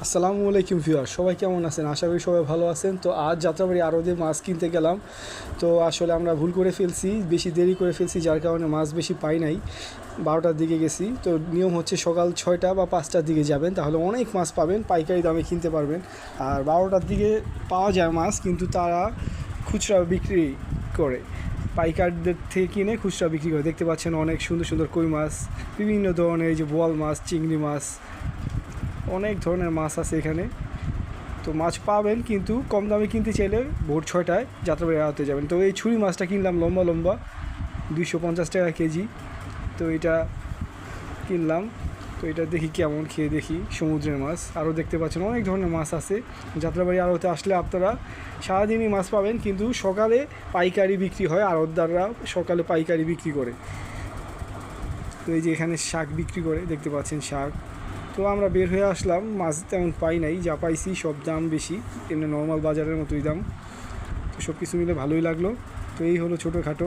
আসসালামু আলাইকুম ভিউয়ার, সবাই কেমন আছেন? আশা করি সবাই ভালো আছেন। তো আজ যাত্রাবাড়ি আড়তে মাছ কিনতে গেলাম। তো আসলে আমরা ভুল করে ফেলছি, বেশি দেরি করে ফেলছি, যার কারণে মাছ বেশি পাই নাই। 12টার দিকে গেছি। তো নিয়ম হচ্ছে সকাল 6টা বা 5টার দিকে যাবেন, তাহলে অনেক মাছ পাবেন, পাইকারি দামে কিনতে পারবেন। আর 12টার দিকে পাওয়া যায় মাছ, কিন্তু তারা খুচরা বিক্রি করে, পাইকারদের থেকে কিনে খুচরা বিক্রি করে। দেখতে পাচ্ছেন অনেক সুন্দর সুন্দর কই মাছ, বিভিন্ন ধরনের, এই যে বোয়াল মাছ, চিংড়ি মাছ, অনেক ধরনের মাছ আছে এখানে। তো মাছ পাবেন, কিন্তু কম দামে কিনতে চাইলে ভোর 6টায় যাত্রাবাড়ি আড়তে যাবেন। তো এই ছুরি মাছটা কিনলাম, লম্বা লম্বা, 250 টাকা কেজি। তো এটা কিনলাম। তো এটা দেখি কেমন, খেয়ে দেখি। সমুদ্রের মাছ আরও দেখতে পাচ্ছেন অনেক ধরনের মাছ আছে। যাত্রাবাড়ি আড়তে আসলে আপনারা সারাদিনই মাছ পাবেন, কিন্তু সকালে পাইকারি বিক্রি হয়, আড়তদাররা সকালে পাইকারি বিক্রি করে। তো এই যে এখানে শাক বিক্রি করে, দেখতে পাচ্ছেন শাক। তো আমরা বের হয়ে আসলাম, মাছ তেমন পাই নাই, যা পাইছি সব দাম বেশি, এমনি নর্মাল বাজারের মতোই দাম। তো সব কিছু মিলে ভালোই লাগলো। তো এই হলো ছোটোখাটো